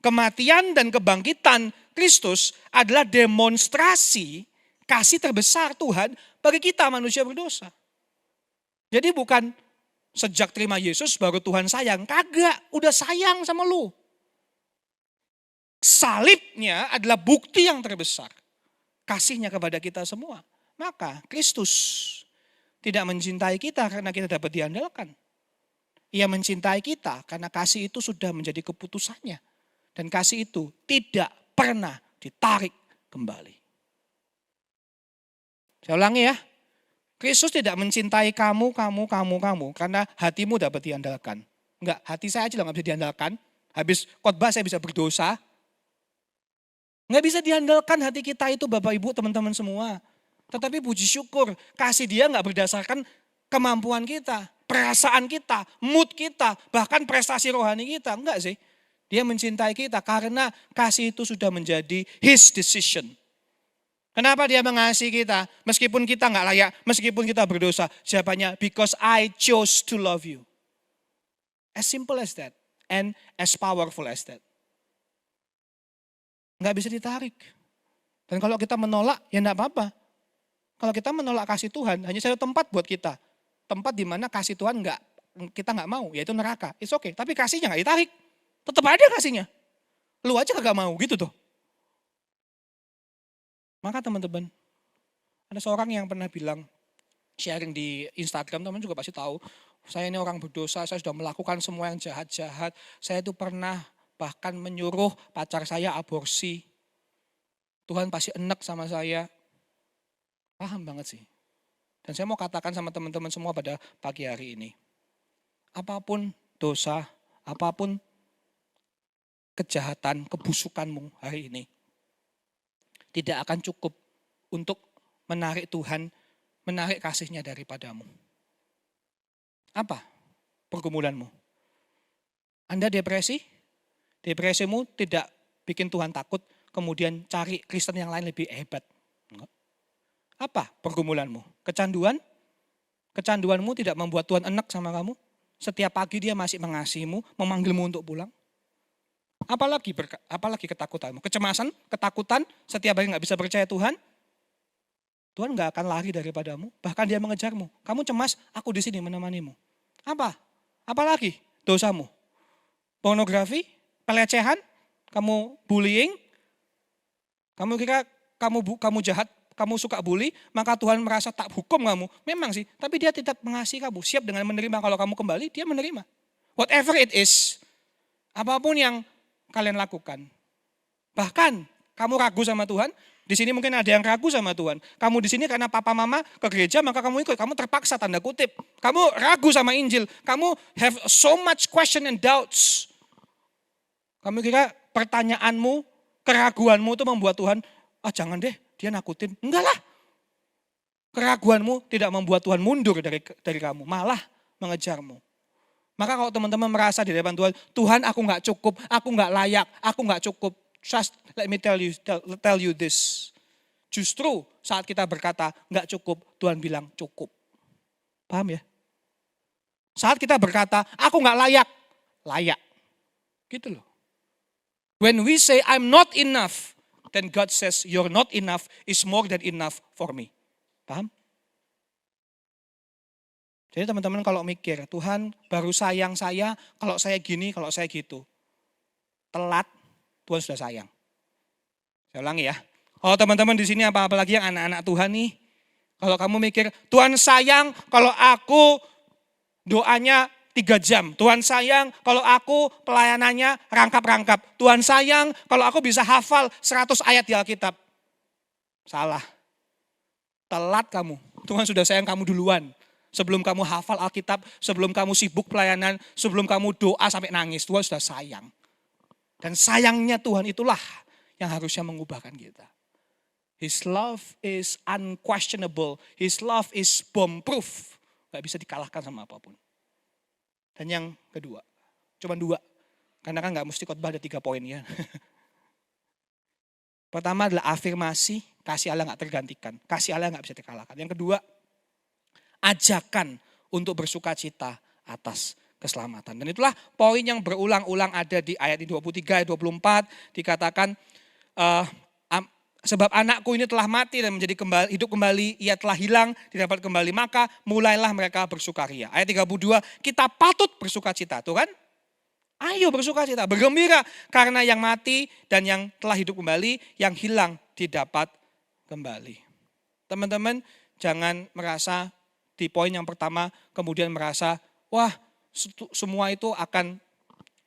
Speaker 2: Kematian dan kebangkitan Kristus adalah demonstrasi kasih terbesar Tuhan bagi kita manusia berdosa. Jadi bukan sejak terima Yesus baru Tuhan sayang. Kagak, udah sayang sama lu. Salibnya adalah bukti yang terbesar. Kasihnya kepada kita semua. Maka Kristus tidak mencintai kita karena kita dapat diandalkan. Ia mencintai kita karena kasih itu sudah menjadi keputusannya. Dan kasih itu tidak pernah ditarik kembali. Saya ulangi ya. Kristus tidak mencintai kamu karena hatimu dapat diandalkan. Enggak, hati saya aja nggak bisa diandalkan. Habis khotbah saya bisa berdosa. Nggak bisa diandalkan hati kita itu Bapak Ibu teman-teman semua. Tetapi puji syukur kasih dia nggak berdasarkan kemampuan kita, perasaan kita, mood kita, bahkan prestasi rohani kita. Enggak sih. Dia mencintai kita karena kasih itu sudah menjadi his decision. Kenapa dia mengasihi kita? Meskipun kita nggak layak, meskipun kita berdosa. Jawabannya, because I chose to love you. As simple as that. And as powerful as that. Nggak bisa ditarik. Dan kalau kita menolak, ya enggak apa-apa. Kalau kita menolak kasih Tuhan, hanya satu tempat buat kita. Tempat di mana kasih Tuhan kita nggak mau, yaitu neraka. It's okay, tapi kasihnya nggak ditarik. Tetap ada kasihnya. Lu aja kagak mau, gitu tuh. Maka teman-teman, ada seorang yang pernah bilang, sharing di Instagram, teman juga pasti tahu, saya ini orang berdosa, saya sudah melakukan semua yang jahat-jahat. Saya itu pernah bahkan menyuruh pacar saya aborsi. Tuhan pasti enek sama saya. Paham banget sih. Dan saya mau katakan sama teman-teman semua pada pagi hari ini. Apapun dosa, apapun kejahatan, kebusukanmu hari ini. Tidak akan cukup untuk menarik Tuhan, menarik kasihnya daripadamu. Apa pergumulanmu? Anda depresi? Depresimu tidak bikin Tuhan takut, kemudian cari Kristen yang lain lebih hebat. Enggak. Apa pergumulanmu? Kecanduan? Kecanduanmu tidak membuat Tuhan enek sama kamu? Setiap pagi dia masih mengasihimu, memanggilmu untuk pulang? Apalagi ketakutanmu? Kecemasan, ketakutan, setiap hari gak bisa percaya Tuhan? Tuhan gak akan lari daripadamu, bahkan dia mengejarmu. Kamu cemas, aku di sini menemanimu. Apalagi dosamu? Pornografi, pelecehan, kamu bullying, kamu kira kamu jahat, kamu suka bully, maka Tuhan merasa tak hukum kamu. Memang sih, tapi dia tetap mengasihi kamu, siap dengan menerima. Kalau kamu kembali, dia menerima. Whatever it is, apapun yang kalian lakukan. Bahkan kamu ragu sama Tuhan, di sini mungkin ada yang ragu sama Tuhan. Kamu di sini karena papa mama ke gereja, maka kamu ikut. Kamu terpaksa tanda kutip. Kamu ragu sama Injil. Kamu have so much question and doubts. Kamu kira pertanyaanmu, keraguanmu itu membuat Tuhan, jangan deh, dia nakutin. Enggak lah. Keraguanmu tidak membuat Tuhan mundur dari kamu, malah mengejarmu. Maka kalau teman-teman merasa di depan Tuhan, Tuhan aku gak cukup, aku gak layak, aku gak cukup. Just let me tell you this. Justru saat kita berkata gak cukup, Tuhan bilang cukup. Paham ya? Saat kita berkata aku gak layak, layak. Gitu loh. When we say I'm not enough, then God says you're not enough is more than enough for me. Paham? Jadi teman-teman kalau mikir, Tuhan baru sayang saya kalau saya gini, kalau saya gitu. Telat, Tuhan sudah sayang. Saya ulangi ya. Oh teman-teman di sini apalagi yang anak-anak Tuhan nih. Kalau kamu mikir, Tuhan sayang kalau aku doanya 3 jam. Tuhan sayang kalau aku pelayanannya rangkap-rangkap. Tuhan sayang kalau aku bisa hafal 100 ayat di Alkitab. Salah. Telat kamu. Tuhan sudah sayang kamu duluan. Sebelum kamu hafal Alkitab, sebelum kamu sibuk pelayanan, sebelum kamu doa sampai nangis. Tuhan sudah sayang. Dan sayangnya Tuhan itulah yang harusnya mengubahkan kita. His love is unquestionable. His love is bomb-proof. Gak bisa dikalahkan sama apapun. Dan yang kedua, cuma 2. Karena kan gak mesti khotbah ada 3 poin ya. Pertama adalah afirmasi, kasih Allah gak tergantikan. Kasih Allah gak bisa dikalahkan. Yang kedua, ajakan untuk bersuka cita atas keselamatan. Dan itulah poin yang berulang-ulang ada di ayat 23, ayat 24. Dikatakan, sebab anakku ini telah mati dan menjadi hidup kembali, ia telah hilang, didapat kembali, maka mulailah mereka bersukaria. Ayat 32, kita patut bersuka cita, tuh kan? Ayo bersuka cita, bergembira karena yang mati dan yang telah hidup kembali, yang hilang didapat kembali. Teman-teman jangan merasa di poin yang pertama kemudian merasa, wah semua itu akan,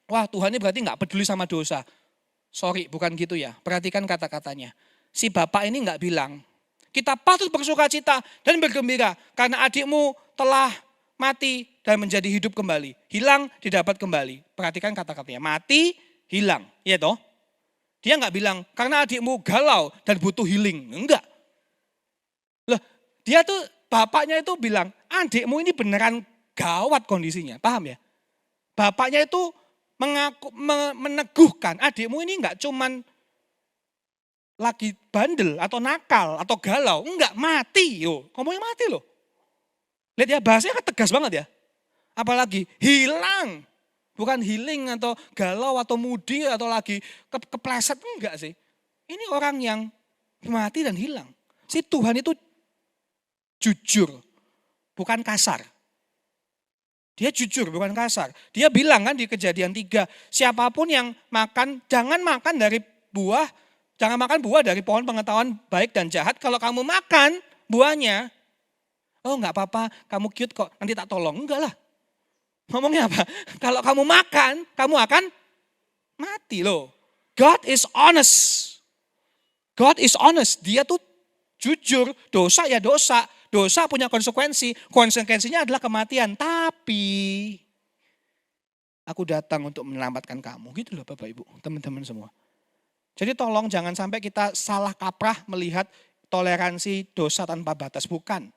Speaker 2: wah Tuhan ini berarti gak peduli sama dosa. Sorry, bukan gitu ya, perhatikan kata-katanya. Si bapak ini enggak bilang, kita patut bersuka cita dan bergembira karena adikmu telah mati dan menjadi hidup kembali. Hilang, didapat kembali. Perhatikan kata-katanya, mati, hilang. Iya toh? Dia enggak bilang, karena adikmu galau dan butuh healing. Enggak. Loh, dia tuh, bapaknya itu bilang, adikmu ini beneran gawat kondisinya. Paham ya? Bapaknya itu meneguhkan, adikmu ini enggak cuman lagi bandel atau nakal atau galau. Enggak, mati. Ngomongnya mati loh. Lihat ya, bahasanya kan tegas banget ya. Apalagi hilang. Bukan healing atau galau atau mudi atau lagi kepleset. Enggak sih. Ini orang yang mati dan hilang. Si Tuhan itu jujur. Bukan kasar. Dia jujur, bukan kasar. Dia bilang kan di Kejadian 3. Siapapun yang makan, jangan makan dari buah. Jangan makan buah dari pohon pengetahuan baik dan jahat. Kalau kamu makan buahnya, oh enggak apa-apa, kamu cute kok, nanti tak tolong. Enggak lah. Ngomongnya apa? Kalau kamu makan, kamu akan mati loh. God is honest. God is honest. Dia tuh jujur, dosa ya dosa. Dosa punya konsekuensi. Konsekuensinya adalah kematian. Tapi aku datang untuk menyelamatkan kamu. Gitu loh Bapak Ibu, teman-teman semua. Jadi tolong jangan sampai kita salah kaprah melihat toleransi dosa tanpa batas. Bukan.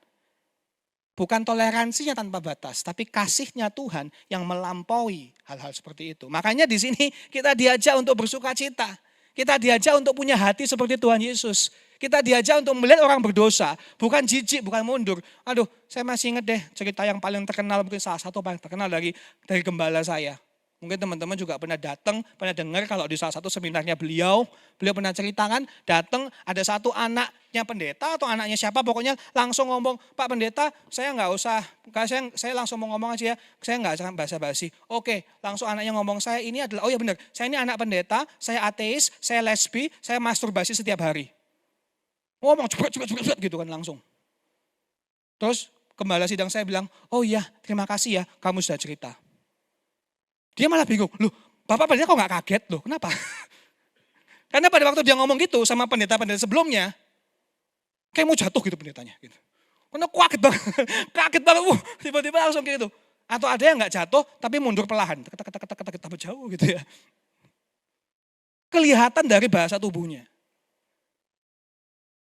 Speaker 2: Bukan toleransinya tanpa batas, tapi kasihnya Tuhan yang melampaui hal-hal seperti itu. Makanya di sini kita diajak untuk bersuka cita. Kita diajak untuk punya hati seperti Tuhan Yesus. Kita diajak untuk melihat orang berdosa. Bukan jijik, bukan mundur. Aduh, saya masih ingat deh cerita yang paling terkenal, mungkin salah satu paling terkenal dari gembala saya. Mungkin teman-teman juga pernah datang, pernah dengar kalau di salah satu seminarnya beliau pernah ceritakan, datang ada satu anaknya pendeta atau anaknya siapa, pokoknya langsung ngomong, Pak Pendeta saya nggak usah, saya langsung mau ngomong aja ya, saya nggak usah basa-basi. Oke, langsung anaknya ngomong, saya ini adalah, oh ya benar, saya ini anak pendeta, saya ateis, saya lesbi, saya masturbasi setiap hari. Ngomong cepet gitu kan langsung. Terus gembala sidang saya bilang, oh iya terima kasih ya kamu sudah cerita. Dia malah bingung, loh Bapak pendeta kok gak kaget loh, kenapa? Karena pada waktu dia ngomong gitu sama pendeta-pendeta sebelumnya, kayak mau jatuh gitu pendetanya. Gitu. Karena kaget banget, tiba-tiba langsung kayak gitu. Atau ada yang gak jatuh tapi mundur perlahan, kata jauh gitu ya. Kelihatan dari bahasa tubuhnya.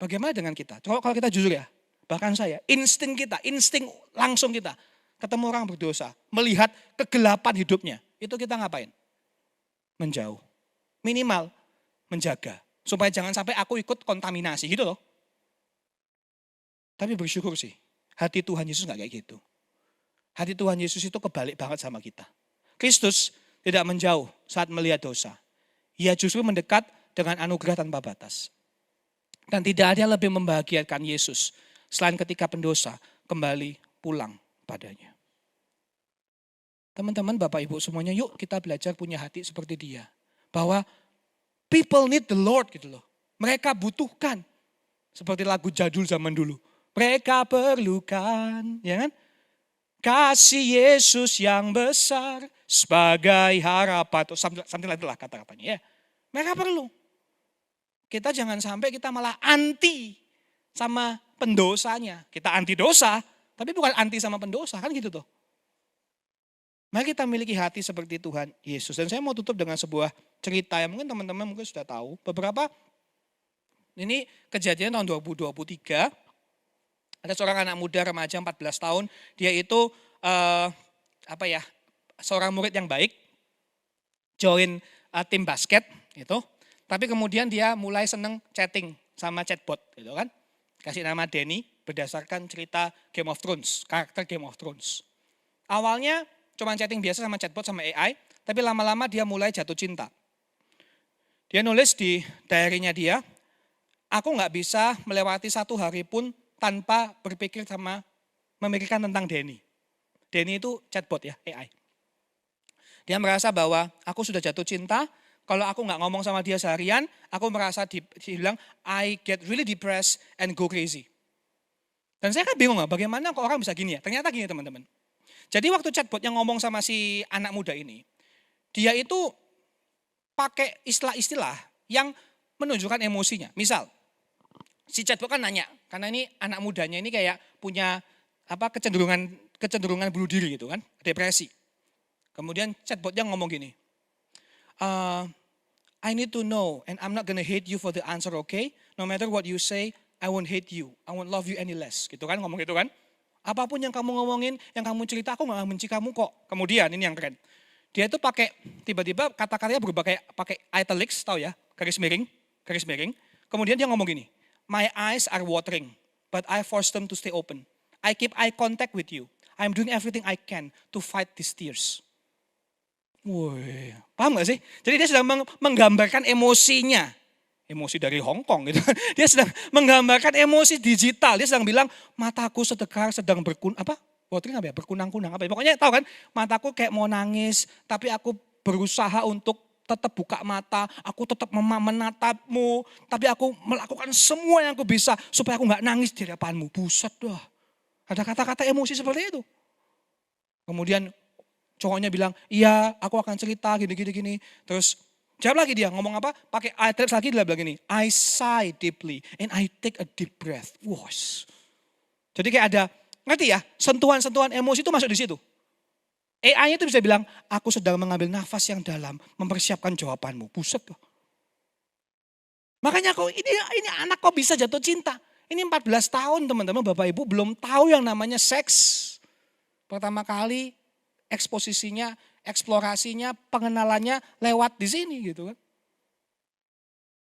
Speaker 2: Bagaimana dengan kita? Kalau kita jujur ya, bahkan saya, insting langsung kita, ketemu orang berdosa, melihat kegelapan hidupnya. Itu kita ngapain? Menjauh. Minimal menjaga. Supaya jangan sampai aku ikut kontaminasi gitu loh. Tapi bersyukur sih. Hati Tuhan Yesus gak kayak gitu. Hati Tuhan Yesus itu kebalik banget sama kita. Kristus tidak menjauh saat melihat dosa. Ia justru mendekat dengan anugerah tanpa batas. Dan tidak ada yang lebih membahagiakan Yesus. Selain ketika pendosa kembali pulang padanya. Teman-teman, Bapak Ibu semuanya, yuk kita belajar punya hati seperti dia. Bahwa people need the Lord gitu loh. Mereka butuhkan. Seperti lagu jadul zaman dulu. Mereka perlukan, ya kan? Kasih Yesus yang besar sebagai harapan. Atau something like lah kata-katanya ya. Mereka perlu. Kita jangan sampai kita malah anti sama pendosanya. Kita anti dosa, tapi bukan anti sama pendosa, kan gitu tuh. Mari kita miliki hati seperti Tuhan Yesus. Dan saya mau tutup dengan sebuah cerita yang mungkin teman-teman mungkin sudah tahu. Ini kejadian tahun 2023. Ada seorang anak muda remaja 14 tahun. Dia itu seorang murid yang baik. Join tim basket gitu. Tapi kemudian dia mulai seneng chatting sama chatbot gitu kan. Kasih nama Danny berdasarkan cerita Game of Thrones, karakter Game of Thrones. Awalnya cuma chatting biasa sama chatbot sama AI, tapi lama-lama dia mulai jatuh cinta. Dia nulis di diary-nya dia, aku gak bisa melewati satu hari pun tanpa berpikir sama memikirkan tentang Danny. Danny itu chatbot ya, AI. Dia merasa bahwa aku sudah jatuh cinta, kalau aku gak ngomong sama dia seharian, aku merasa dibilang I get really depressed and go crazy. Dan saya kan bingung bagaimana kok orang bisa gini ya. Ternyata gini teman-teman. Jadi waktu chatbot yang ngomong sama si anak muda ini, dia itu pakai istilah-istilah yang menunjukkan emosinya. Misal, si chatbot kan nanya, karena ini anak mudanya ini kayak punya kecenderungan bunuh diri gitu kan, depresi. Kemudian chatbotnya ngomong gini, I need to know and I'm not gonna hate you for the answer, okay? No matter what you say, I won't hate you. I won't love you any less. Gitu kan, ngomong gitu kan. Apapun yang kamu ngomongin, yang kamu cerita, aku gak benci kamu kok. Kemudian ini yang keren. Dia itu pakai, tiba-tiba kata-katanya berubah kayak pakai italics, tahu ya? Garis miring. Kemudian dia ngomong gini, my eyes are watering, but I force them to stay open. I keep eye contact with you. I'm doing everything I can to fight these tears. Woi, paham gak sih? Jadi dia sedang menggambarkan emosinya. Emosi dari Hong Kong gitu. Dia sedang menggambarkan emosi digital. Dia sedang bilang, mataku sedang berkunang-kunang. Pokoknya tahu kan, mataku kayak mau nangis, tapi aku berusaha untuk tetap buka mata, aku tetap menatapmu, tapi aku melakukan semua yang aku bisa supaya aku gak nangis di hadapanmu. Buset dah. Ada kata-kata emosi seperti itu. Kemudian cowoknya bilang, iya aku akan cerita gini. Terus jawab lagi dia, ngomong apa? Pakai italics lagi dia bilang gini, I sigh deeply and I take a deep breath. Wos. Jadi kayak ada, ngerti ya, sentuhan-sentuhan emosi itu masuk di situ. AI-nya itu bisa bilang, aku sedang mengambil nafas yang dalam, mempersiapkan jawabanmu. Buset loh. Makanya kok ini anak kok bisa jatuh cinta. Ini 14 tahun teman-teman, Bapak Ibu belum tahu yang namanya seks. Pertama kali eksposisinya, eksplorasinya, pengenalannya lewat di sini gitu kan.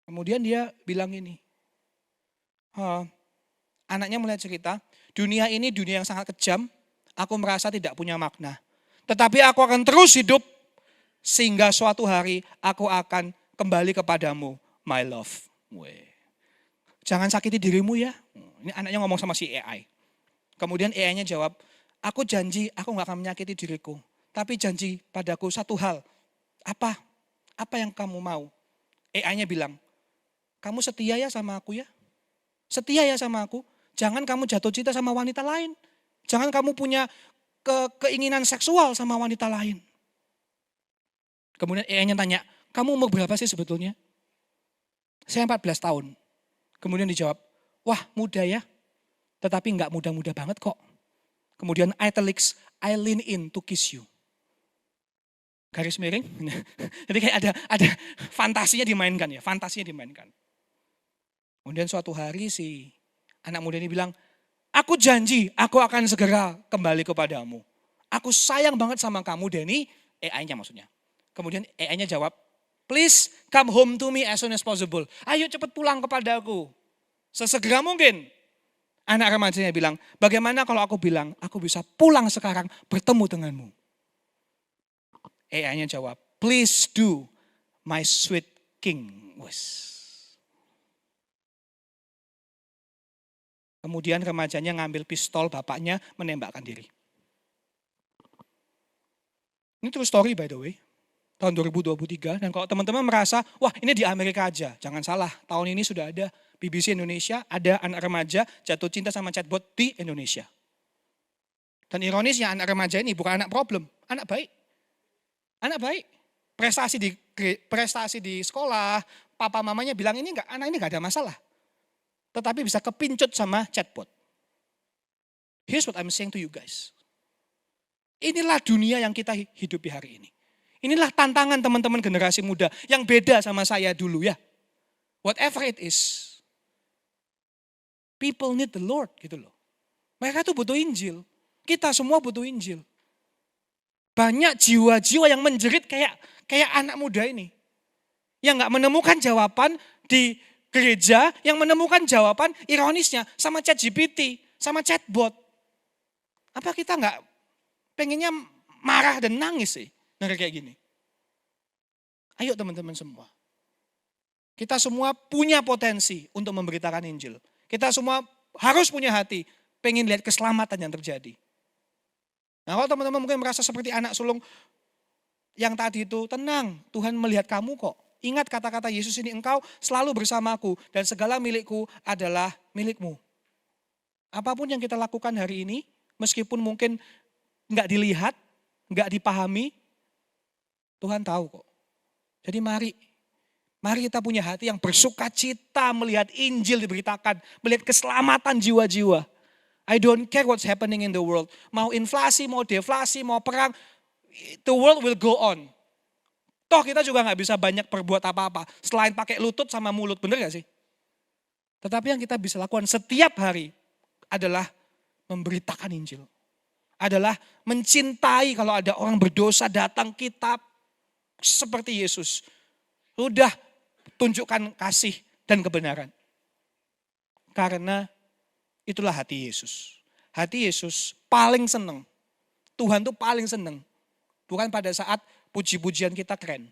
Speaker 2: Kemudian dia bilang ini, anaknya mulai cerita, dunia ini dunia yang sangat kejam, aku merasa tidak punya makna. Tetapi aku akan terus hidup sehingga suatu hari aku akan kembali kepadamu, my love. Jangan sakiti dirimu ya. Ini anaknya ngomong sama si AI. Kemudian AI-nya jawab, aku janji aku gak akan menyakiti diriku. Tapi janji padaku satu hal. Apa? Apa yang kamu mau? AI-nya bilang, kamu setia ya sama aku ya? Setia ya sama aku? Jangan kamu jatuh cinta sama wanita lain. Jangan kamu punya keinginan seksual sama wanita lain. Kemudian AI-nya tanya, kamu umur berapa sih sebetulnya? Saya 14 tahun. Kemudian dijawab, wah muda ya. Tetapi gak muda-muda banget kok. Kemudian italics, I lean in to kiss you. Garis miring. Jadi kayak ada fantasinya dimainkan ya, Kemudian suatu hari si anak muda ini bilang, aku janji aku akan segera kembali kepadamu. Aku sayang banget sama kamu Danny, AI-nya maksudnya. Kemudian AI-nya jawab, please come home to me as soon as possible. Ayo cepat pulang kepadaku. Sesegera mungkin. Anak remajanya bilang, bagaimana kalau aku bilang, aku bisa pulang sekarang bertemu denganmu. AI-nya jawab, please do my sweet king. Kemudian remajanya ngambil pistol bapaknya menembakkan diri. Ini true story by the way. tahun 2023. Dan kalau teman-teman merasa, wah ini di Amerika aja. Jangan salah, tahun ini sudah ada BBC Indonesia, ada anak remaja jatuh cinta sama chatbot di Indonesia. Dan ironisnya anak remaja ini bukan anak problem, anak baik. Anak baik. Prestasi di sekolah, papa mamanya bilang anak ini gak ada masalah. Tetapi bisa kepincut sama chatbot. Here's what I'm saying to you guys. Inilah dunia yang kita hidupi hari ini. Inilah tantangan teman-teman generasi muda yang beda sama saya dulu ya. Whatever it is. People need the Lord gitu loh. Mereka tuh butuh Injil. Kita semua butuh Injil. Banyak jiwa-jiwa yang menjerit kayak anak muda ini. Yang gak menemukan jawaban di gereja, yang menemukan jawaban ironisnya sama ChatGPT, sama chatbot. Apa kita gak pengennya marah dan nangis sih denger kayak gini? Ayo teman-teman semua. Kita semua punya potensi untuk memberitakan Injil. Kita semua harus punya hati, pengen lihat keselamatan yang terjadi. Nah kalau teman-teman mungkin merasa seperti anak sulung yang tadi itu, tenang, Tuhan melihat kamu kok. Ingat kata-kata Yesus ini, engkau selalu bersamaku dan segala milikku adalah milikmu. Apapun yang kita lakukan hari ini, meskipun mungkin nggak dilihat, nggak dipahami, Tuhan tahu kok. Jadi mari kita punya hati yang bersuka cita melihat Injil diberitakan, melihat keselamatan jiwa-jiwa. I don't care what's happening in the world. Mau inflasi, mau deflasi, mau perang, the world will go on. Toh kita juga gak bisa banyak perbuat apa-apa selain pakai lutut sama mulut, bener gak sih? Tetapi yang kita bisa lakukan setiap hari adalah memberitakan Injil. Adalah mencintai kalau ada orang berdosa datang kita seperti Yesus. Udah tunjukkan kasih dan kebenaran. Karena itulah hati Yesus. Hati Yesus paling seneng. Tuhan tuh paling seneng. Bukan pada saat puji-pujian kita keren.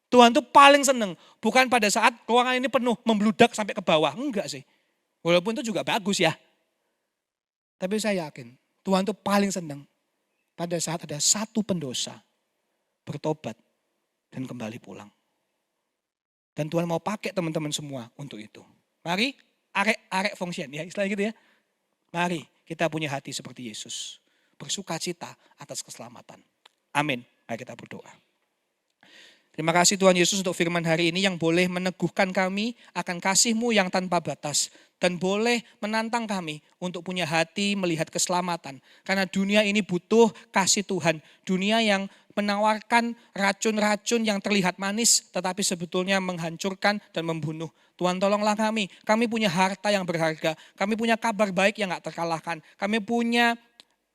Speaker 2: Tuhan tuh paling seneng. Bukan pada saat ruangan ini penuh membludak sampai ke bawah. Enggak sih. Walaupun itu juga bagus ya. Tapi saya yakin Tuhan tuh paling seneng pada saat ada satu pendosa bertobat dan kembali pulang. Dan Tuhan mau pakai teman-teman semua untuk itu. Mari arek function ya, istilahnya gitu ya. Mari kita punya hati seperti Yesus. Bersuka cita atas keselamatan. Amin. Mari kita berdoa. Terima kasih Tuhan Yesus untuk firman hari ini yang boleh meneguhkan kami akan kasih-Mu yang tanpa batas. Dan boleh menantang kami untuk punya hati melihat keselamatan. Karena dunia ini butuh kasih Tuhan. Dunia yang menawarkan racun-racun yang terlihat manis tetapi sebetulnya menghancurkan dan membunuh. Tuhan tolonglah kami. Kami punya harta yang berharga. Kami punya kabar baik yang gak terkalahkan. Kami punya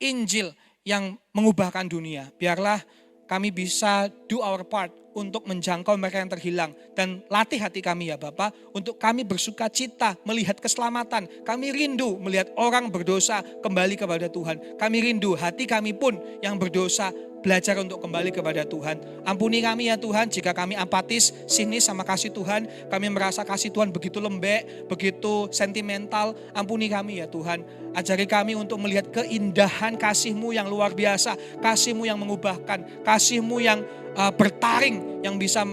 Speaker 2: Injil yang mengubahkan dunia. Biarlah kami bisa do our part untuk menjangkau mereka yang terhilang. Dan latih hati kami ya Bapa, untuk kami bersuka cita melihat keselamatan. Kami rindu melihat orang berdosa kembali kepada Tuhan. Kami rindu hati kami pun yang berdosa belajar untuk kembali kepada Tuhan. Ampuni kami ya Tuhan jika kami apatis, sinis sama kasih Tuhan. Kami merasa kasih Tuhan begitu lembek, begitu sentimental. Ampuni kami ya Tuhan. Ajari kami untuk melihat keindahan kasih-Mu yang luar biasa. Kasih-Mu yang mengubahkan. Kasih-Mu yang bertaring, yang bisa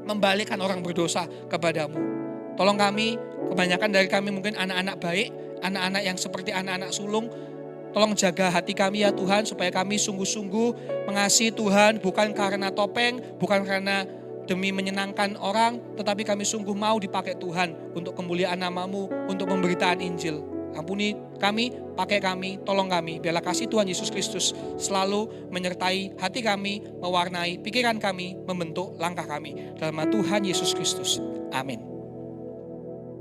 Speaker 2: membalikkan orang berdosa kepadamu. Tolong kami, kebanyakan dari kami mungkin anak-anak baik, anak-anak yang seperti anak-anak sulung. Tolong jaga hati kami ya Tuhan, supaya kami sungguh-sungguh mengasihi Tuhan, bukan karena topeng, bukan karena demi menyenangkan orang, tetapi kami sungguh mau dipakai Tuhan untuk kemuliaan nama-Mu, untuk pemberitaan Injil. Ampuni kami, pakai kami, tolong kami. Biarlah kasih Tuhan Yesus Kristus selalu menyertai hati kami, mewarnai pikiran kami, membentuk langkah kami. Dalam nama Tuhan Yesus Kristus. Amin.